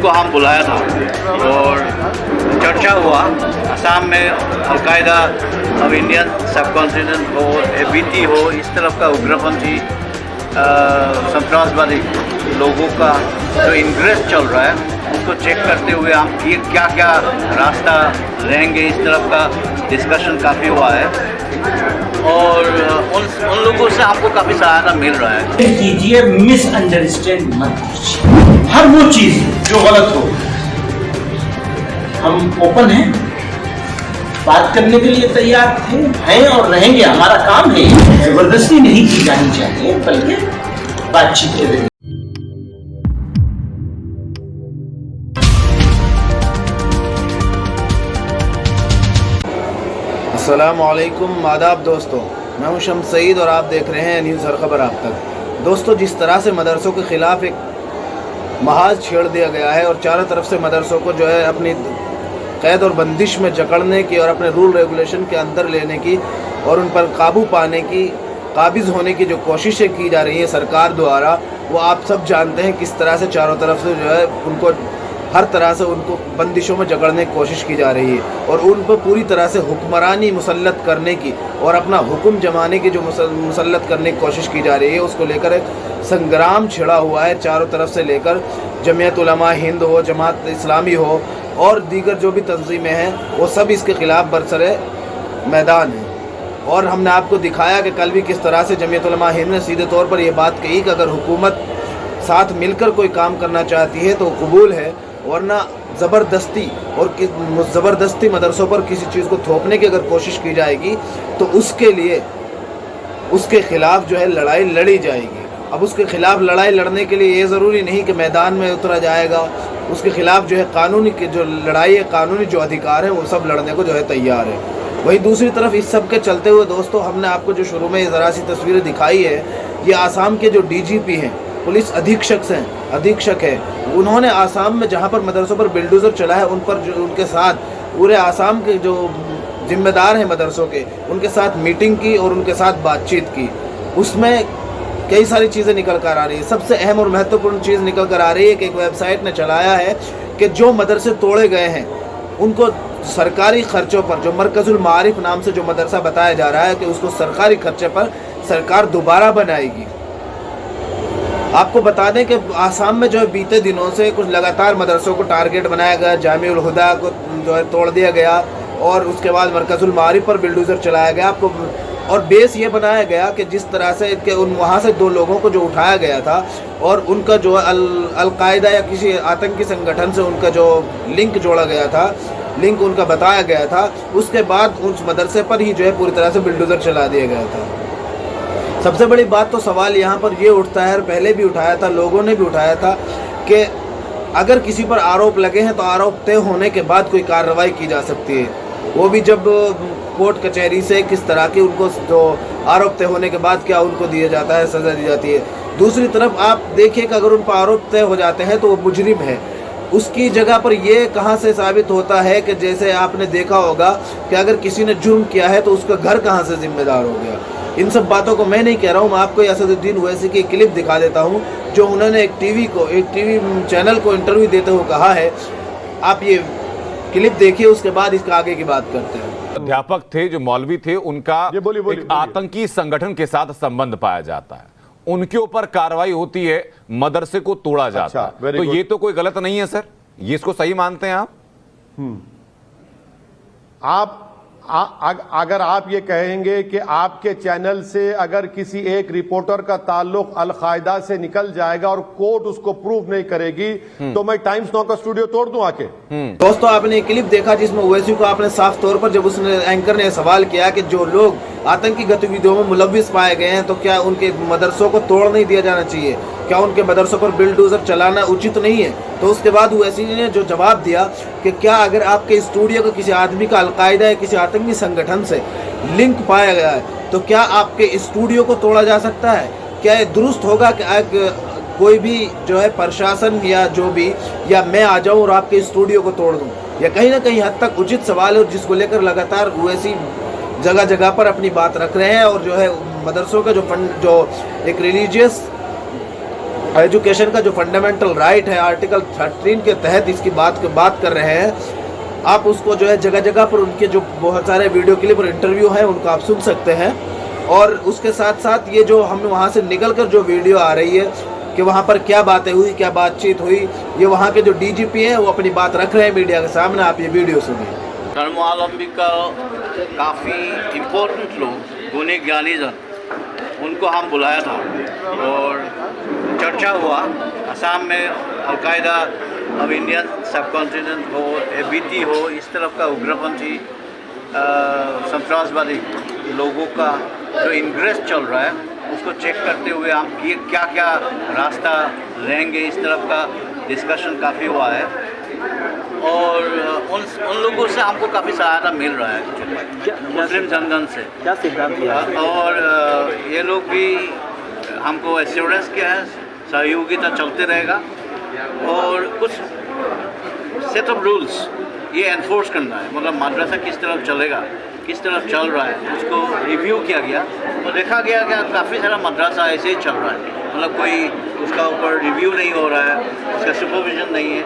वहाँ बुलाया था और चर्चा हुआ। असम में अलकायदा अब इंडियन सब कॉन्टिनेंट हो, एबीटी हो, इस तरफ का उग्रपंथी संतरासवादी लोगों का जो इंग्रेस चल रहा है उसको चेक करते हुए हम ये क्या क्या रास्ता रहेंगे, इस तरफ का डिस्कशन काफ़ी हुआ है और उन लोगों से हमको काफ़ी सहायता मिल रहा है। कीजिए, मिसअंडरस्टैंड मत कीजिए हर वो चीज़ जो गलत हो। हम ओपन हैं, बात करने के लिए तैयार थे, हैं और रहेंगे। हमारा काम है, जबरदस्ती नहीं की जानी चाहिए बल्कि बातचीत के जरिए। अस्सलामुअलैकुम, आदाब दोस्तों, मैं हूं शम्स सईद और आप देख रहे हैं न्यूज़ हर खबर आप तक। दोस्तों, जिस तरह से मदरसों के ख़िलाफ़ एक महाज छेड़ दिया गया है और चारों तरफ से मदरसों को जो है अपनी कैद और बंदिश में जकड़ने की और अपने रूल रेगुलेशन के अंदर लेने की और उन पर काबू पाने की, काबिज़ होने की जो कोशिशें की जा रही हैं सरकार द्वारा, वो आप सब जानते हैं किस तरह से चारों तरफ से जो है उनको हर तरह से उनको बंदिशों में जकड़ने की कोशिश की जा रही है और उन पर पूरी तरह से हुक्मरानी मुसल्लत करने की और अपना हुक्म जमाने की जो मुसल्लत करने की कोशिश की जा रही है, उसको लेकर एक संग्राम छिड़ा हुआ है चारों तरफ से लेकर जमीयत उलमा हिंद हो, जमात इस्लामी हो और दीगर जो भी तंजीमें हैं वो सब इसके ख़िलाफ़ बरसरे मैदान हैं। और हमने आपको दिखाया कि कल भी किस तरह से जमीयत उलमा हिंद ने सीधे तौर पर यह बात कही कि अगर हुकूमत साथ मिलकर कोई काम करना चाहती है तो कबूल है, वरना ज़बरदस्ती मदरसों पर किसी चीज़ को थोपने की अगर कोशिश की जाएगी तो उसके लिए उसके ख़िलाफ़ जो है लड़ाई लड़ी जाएगी। अब उसके ख़िलाफ़ लड़ाई लड़ने के लिए ये ज़रूरी नहीं कि मैदान में उतरा जाएगा, उसके ख़िलाफ़ जो है कानूनी की जो लड़ाई है, कानूनी जो अधिकार है वो सब लड़ने को जो है तैयार है। वहीं दूसरी तरफ इस सब के चलते हुए दोस्तों, हमने आपको जो शुरू में ज़रा सी तस्वीरें दिखाई है, ये आसाम के जो DGP हैं, पुलिस अधीक्षक है, उन्होंने आसाम में जहाँ पर मदरसों पर बिल्डोज़र चला है उन पर जो उनके साथ पूरे आसाम के जो जिम्मेदार हैं मदरसों के, उनके साथ मीटिंग की और उनके साथ बातचीत की। उसमें कई सारी चीज़ें निकल कर आ रही है। सबसे अहम और महत्वपूर्ण चीज़ निकल कर आ रही है कि एक वेबसाइट ने चलाया है कि जो मदरसे तोड़े गए हैं उनको सरकारी ख़र्चों पर, जो मरकज़ुल मारिफ नाम से जो मदरसा बताया जा रहा है कि उसको सरकारी खर्चे पर सरकार दोबारा बनाएगी। आपको बता दें कि आसाम में जो है बीते दिनों से कुछ लगातार मदरसों को टारगेट बनाया गया, जामिउल हुदा को जो है तोड़ दिया गया और उसके बाद मरकज़ुल मारिफ पर बिल्डोज़र चलाया गया। आपको और बेस ये बनाया गया कि जिस तरह से कि उन वहाँ से 2 लोगों को जो उठाया गया था और उनका जो अलकायदा या किसी आतंकी संगठन से उनका जो लिंक जोड़ा गया था, लिंक उनका बताया गया था, उसके बाद उस मदरसे पर ही जो है पूरी तरह से बिल्डोज़र चला दिया गया था। सबसे बड़ी बात तो सवाल यहाँ पर ये उठता है और पहले भी उठाया था, लोगों ने भी उठाया था कि अगर किसी पर आरोप लगे हैं तो आरोप तय होने के बाद कोई कार्रवाई की जा सकती है, वो भी जब कोर्ट कचहरी से किस तरह की उनको जो आरोप तय होने के बाद क्या उनको दिया जाता है, सज़ा दी जाती है। दूसरी तरफ आप देखिए कि अगर उन पर आरोप तय हो जाते हैं तो वो मुजरिम है, उसकी जगह पर ये कहाँ से साबित होता है कि जैसे आपने देखा होगा कि अगर किसी ने जुर्म किया है तो उसका घर कहाँ से जिम्मेदार हो गया। इन सब बातों को मैं नहीं कह रहा हूँ, मैं आपको असदुद्दीन ओवैसी की क्लिप दिखा देता हूँ जो उन्होंने एक टीवी चैनल को इंटरव्यू देते हुए कहा है। आप ये क्लिप देखिए, उसके बाद इसका आगे की बात करते हैं। अध्यापक थे, जो मौलवी थे, उनका एक आतंकी संगठन के साथ संबंध पाया जाता है, उनके ऊपर कार्रवाई होती है, मदरसे को तोड़ा जाता है, तो ये तो कोई गलत नहीं है सर, ये इसको सही मानते हैं आप? अगर आप ये कहेंगे कि आपके चैनल से अगर किसी एक रिपोर्टर का ताल्लुक अल-कायदा से निकल जाएगा और कोर्ट उसको प्रूव नहीं करेगी तो मैं टाइम्स नाउ का स्टूडियो तोड़ दूं आके। दोस्तों, आपने एक क्लिप देखा जिसमें ओवैसी को आपने साफ तौर पर, जब उसने एंकर ने सवाल किया कि जो लोग आतंकी गतिविधियों में मुलव्विस पाए गए हैं तो क्या उनके मदरसों को तोड़ नहीं दिया जाना चाहिए, क्या उनके मदरसों पर बिल्डोज़र चलाना उचित नहीं है? तो उसके बाद ओवैसी ने जो जवाब दिया कि क्या अगर आपके स्टूडियो को किसी आदमी का अलकायदा या किसी आतंकी संगठन से लिंक पाया गया है तो क्या आपके स्टूडियो को तोड़ा जा सकता है? क्या ये दुरुस्त होगा कि कोई भी जो है प्रशासन या जो भी, या मैं आ जाऊं और आपके स्टूडियो को तोड़ दूं? यह कहीं ना कहीं हद तक उचित सवाल है, जिसको लेकर लगातार ओवैसी जगह जगह पर अपनी बात रख रहे हैं और जो है मदरसों का जो एक रिलीजियस एजुकेशन का जो फंडामेंटल राइट है आर्टिकल 13 के तहत इसकी बात कर रहे हैं, आप उसको जो है जगह जगह पर उनके जो बहुत सारे वीडियो क्लिप और इंटरव्यू हैं उनको आप सुन सकते हैं। और उसके साथ साथ ये जो हम वहाँ से निकल कर जो वीडियो आ रही है कि वहाँ पर क्या बातें हुई, क्या बातचीत हुई, ये वहाँ के जो डीजीपी हैं वो अपनी बात रख रहे हैं मीडिया के सामने। आप ये वीडियो सुनिए। धर्मावलंबी का काफ़ी इम्पोर्टेंट लोग गुणी ज्ञानी जन, उनको हम बुलाया था और चर्चा हुआ। असम में अलकायदा, अब इंडियन सब कॉन्टिनेंट हो, एबीटी हो, इस तरफ का उग्रपंथी संतरासवादी लोगों का जो इंग्रेस चल रहा है उसको चेक करते हुए हम ये क्या क्या रास्ता लेंगे, इस तरफ का डिस्कशन काफ़ी हुआ है। और उन लोगों से हमको काफ़ी सहायता मिल रहा है मुस्लिम जनगण से। क्या सिद्धांत लिया? और ये लोग भी हमको एश्योरेंस किया है सहयोगिता चलते रहेगा और कुछ सेट ऑफ रूल्स ये एनफोर्स करना है। मतलब मदरसा किस तरफ चलेगा, किस तरफ चल रहा है, उसको रिव्यू किया गया तो देखा गया कि काफ़ी सारा मदरसा ऐसे ही चल रहा है, मतलब कोई उसका ऊपर रिव्यू नहीं हो रहा है, उसका सुपरविजन नहीं है।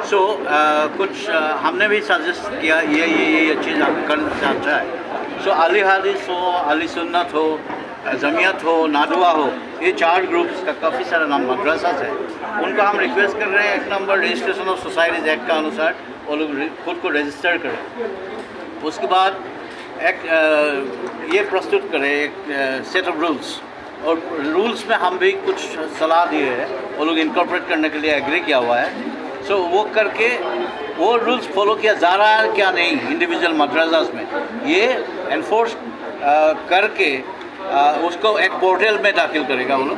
सो कुछ हमने भी सजेस्ट किया ये चीज़ हम करना चाहता है। सो अली हदीस हो, अली सुन्नत हो, जमियत हो, नादवा हो, ये 4 ग्रुप्स का काफ़ी सारा नाम मदरसास है, उनको हम रिक्वेस्ट कर रहे हैं 1 number registration of societies act का अनुसार वो लोग खुद को रजिस्टर करें। उसके बाद एक ये प्रस्तुत करें एक सेट ऑफ रूल्स, और रूल्स में हम भी कुछ सलाह दिए हैं, वो लोग इनकॉर्पोरेट करने के लिए एग्री किया हुआ है। सो वो करके वो रूल्स फॉलो किया जा रहा है क्या नहीं इंडिविजुअल मदरसास में, ये एनफोर्स करके उसको एक पोर्टल में दाखिल करेगा वो लोग।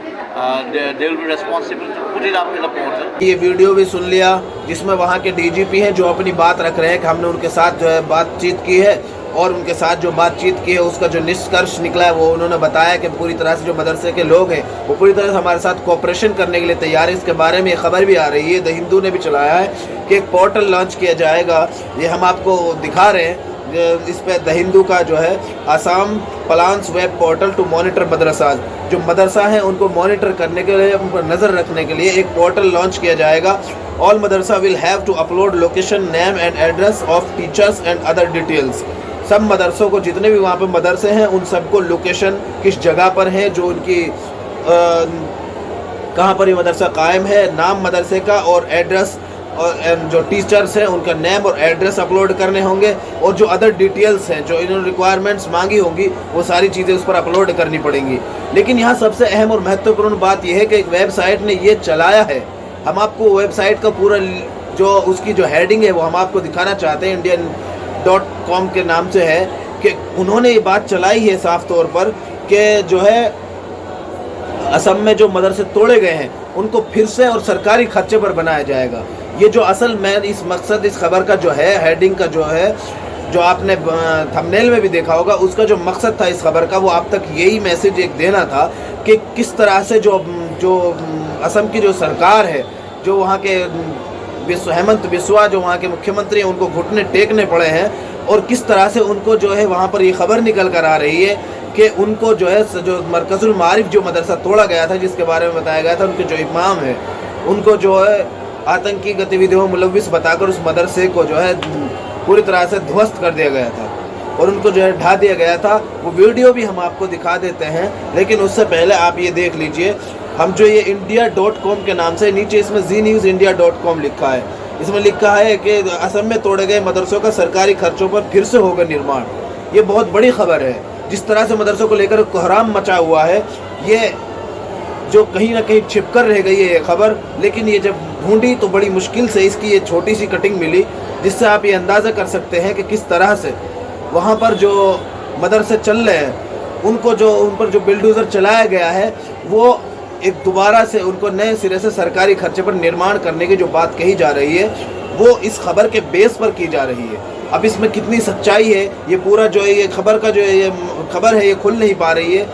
They will be responsible to put it up in the portal. ये वीडियो भी सुन लिया जिसमें वहाँ के डीजीपी हैं जो अपनी बात रख रहे हैं कि हमने उनके साथ जो है बातचीत की है और उनके साथ जो बातचीत की है उसका जो निष्कर्ष निकला है वो उन्होंने बताया कि पूरी तरह से जो मदरसे के लोग हैं वो पूरी तरह से हमारे साथ कोऑपरेशन करने के लिए तैयार है। इसके बारे में खबर भी आ रही है, द हिंदू ने भी चलाया है कि एक पोर्टल लॉन्च किया जाएगा। ये हम आपको दिखा रहे हैं, इस पर द हिंदू का जो है Assam plans web portal to monitor madrasa, जो मदरसा हैं उनको मॉनिटर करने के लिए, उन पर नज़र रखने के लिए एक पोर्टल लॉन्च किया जाएगा। All madrasa will have to upload location, name and address of teachers and other details. सब मदरसों को, जितने भी वहाँ पे मदरसे हैं उन सबको लोकेशन किस जगह पर है, जो उनकी कहाँ पर ये मदरसा कायम है, नाम मदरसे का और एड्रेस, और जो टीचर्स हैं उनका नेम और एड्रेस अपलोड करने होंगे, और जो अदर डिटेल्स हैं जो इन्होंने रिक्वायरमेंट्स मांगी होंगी वो सारी चीज़ें उस पर अपलोड करनी पड़ेंगी। लेकिन यहाँ सबसे अहम और महत्वपूर्ण बात यह है कि एक वेबसाइट ने ये चलाया है, हम आपको वेबसाइट का पूरा जो उसकी जो हेडिंग है वो हम आपको दिखाना चाहते हैं, indian.com के नाम से है, कि उन्होंने ये बात चलाई है साफ तौर पर कि जो है असम में जो मदरसे तोड़े गए हैं उनको फिर से और सरकारी खर्चे पर बनाया जाएगा। ये जो असल में इस मकसद इस खबर का जो है, हेडिंग का जो है, जो आपने थंबनेल में भी देखा होगा, उसका जो मकसद था इस खबर का वो आप तक यही मैसेज एक देना था कि किस तरह से जो असम की जो सरकार है, जो वहाँ के हेमंत बिस्वा जो वहाँ के मुख्यमंत्री हैं उनको घुटने टेकने पड़े हैं, और किस तरह से उनको जो है वहाँ पर ये खबर निकल कर आ रही है कि उनको जो है जो मरकजुल मारिफ जो मदरसा तोड़ा गया था, जिसके बारे में बताया गया था, उनके जो इमाम है उनको जो है आतंकी गतिविधियों में मुलविस बताकर उस मदरसे को जो है पूरी तरह से ध्वस्त कर दिया गया था और उनको जो है ढा दिया गया था। वो वीडियो भी हम आपको दिखा देते हैं, लेकिन उससे पहले आप ये देख लीजिए, हम जो ये india.com के नाम से, नीचे इसमें znewsindia.com लिखा है, इसमें लिखा है कि असम में तोड़े गए मदरसों का सरकारी खर्चों पर फिर से होगा निर्माण। ये बहुत बड़ी खबर है। जिस तरह से मदरसों को लेकर कोहराम मचा हुआ है, ये जो कहीं ना कहीं छिपकर रह गई है ये खबर, लेकिन ये जब ढूंढी तो बड़ी मुश्किल से इसकी ये छोटी सी कटिंग मिली, जिससे आप ये अंदाज़ा कर सकते हैं कि किस तरह से वहाँ पर जो मदरसे चल रहे हैं उनको जो उन पर जो बिल्डोज़र चलाया गया है वो एक दोबारा से उनको नए सिरे से सरकारी खर्चे पर निर्माण करने की जो बात कही जा रही है वो इस खबर के बेस पर की जा रही है। अब इसमें कितनी सच्चाई है, ये पूरा जो है ये खबर का जो है ये खबर है ये खुल नहीं पा रही है,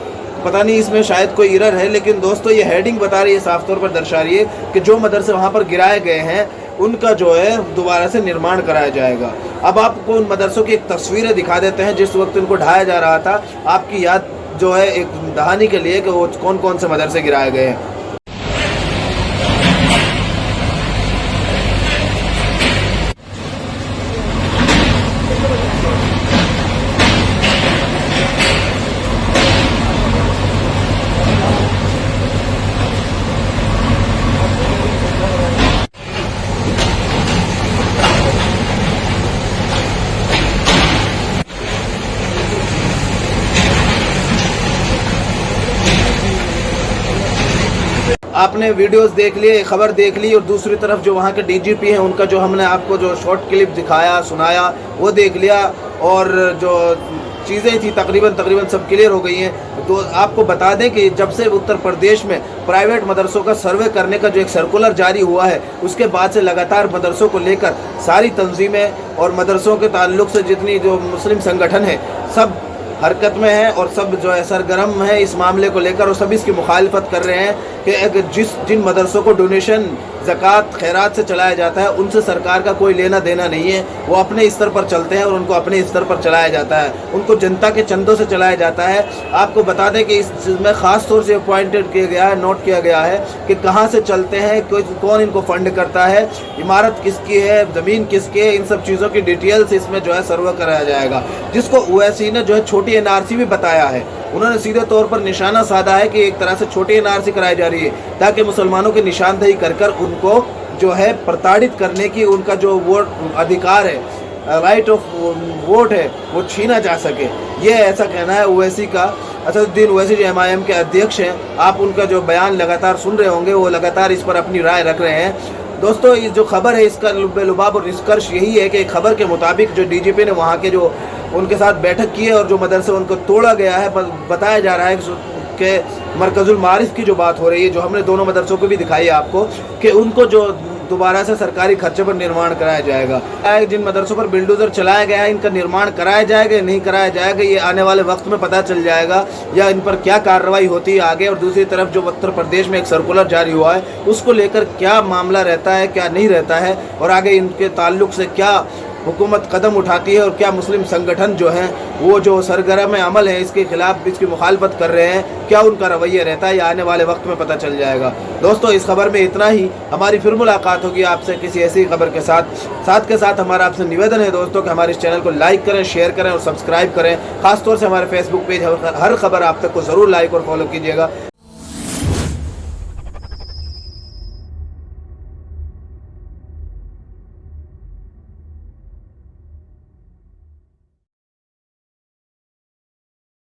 पता नहीं इसमें शायद कोई एरर है, लेकिन दोस्तों ये हेडिंग बता रही है, साफ तौर पर दर्शा रही है कि जो मदरसे वहाँ पर गिराए गए हैं उनका जो है दोबारा से निर्माण कराया जाएगा। अब आपको उन मदरसों की एक तस्वीरें दिखा देते हैं जिस वक्त उनको ढाया जा रहा था, आपकी याद जो है एक दहानी के लिए कि वो कौन कौन से मदरसे गिराए गए हैं। आपने वीडियोस देख लिए, खबर देख ली, और दूसरी तरफ जो वहाँ के डीजीपी हैं उनका जो हमने आपको जो शॉर्ट क्लिप दिखाया सुनाया वो देख लिया, और जो चीज़ें थी तकरीबन सब क्लियर हो गई हैं। तो आपको बता दें कि जब से उत्तर प्रदेश में प्राइवेट मदरसों का सर्वे करने का जो एक सर्कुलर जारी हुआ है, उसके बाद से लगातार मदरसों को लेकर सारी तंजीमें और मदरसों के ताल्लुक से जितनी जो मुस्लिम संगठन है सब हरकत में है और सब जो है सरगर्म है इस मामले को लेकर, और सभी इसकी मुखालफत कर रहे हैं कि जिन मदरसों को डोनेशन ज़कात खैरात से चलाया जाता है उनसे सरकार का कोई लेना देना नहीं है। वो अपने स्तर पर चलते हैं और उनको अपने स्तर पर चलाया जाता है, उनको जनता के चंदों से चलाया जाता है। आपको बता दें कि इसमें ख़ास तौर से पॉइंटेड किया गया है, नोट किया गया है कि कहाँ से चलते हैं, कौन इनको फंड करता है, इमारत किसकी है, ज़मीन किसकी है, इन सब चीज़ों की डिटेल्स इसमें जो है सर्वे कराया जाएगा, जिसको ओवैसी ने जो है छोटी एनआरसी भी बताया है। उन्होंने सीधे तौर पर निशाना साधा है कि एक तरह से छोटी एनआरसी कराई जा रही है ताकि मुसलमानों की निशानदेही कर उनको जो है प्रताड़ित करने की, उनका जो वोट अधिकार है, राइट ऑफ वोट है, वो छीना जा सके। ये ऐसा कहना है ओवैसी का। असदुद्दीन ओवैसी जो MIM के अध्यक्ष हैं, आप उनका जो बयान लगातार सुन रहे होंगे, वो लगातार इस पर अपनी राय रख रहे हैं। दोस्तों, ये जो खबर है इसका लुबाब और निष्कर्ष यही है कि खबर के मुताबिक जो DGP ने वहाँ के जो उनके साथ बैठक की है और जो मदरसे उनको तोड़ा गया है, बताया जा रहा है कि मरकजुल मारिफ की जो बात हो रही है, जो हमने दोनों मदरसों को भी दिखाई है आपको, कि उनको जो दोबारा से सरकारी खर्चे पर निर्माण कराया जाएगा। जिन मदरसों पर बिल्डोजर चलाया गया है, इनका निर्माण कराया जाएगा या नहीं कराया जाएगा, ये आने वाले वक्त में पता चल जाएगा, या इन पर क्या कार्रवाई होती है आगे। और दूसरी तरफ जो उत्तर प्रदेश में एक सर्कुलर जारी हुआ है, उसको लेकर क्या मामला रहता है, क्या नहीं रहता है, और आगे इनके ताल्लुक से क्या हुकूमत कदम उठाती है, और क्या मुस्लिम संगठन जो हैं वो जो सरगर्म अमल है इसके खिलाफ इसकी मुखालफत कर रहे हैं, क्या उनका रवैया रहता है, या आने वाले वक्त में पता चल जाएगा। दोस्तों, इस खबर में इतना ही। हमारी फिर मुलाकात होगी आपसे किसी ऐसी खबर के साथ के साथ हमारा आपसे निवेदन है दोस्तों कि हमारे इस चैनल को लाइक करें, शेयर करें और सब्सक्राइब करें। खासतौर से हमारे फेसबुक पेज हर खबर आप तक को ज़रूर लाइक और फॉलो कीजिएगा।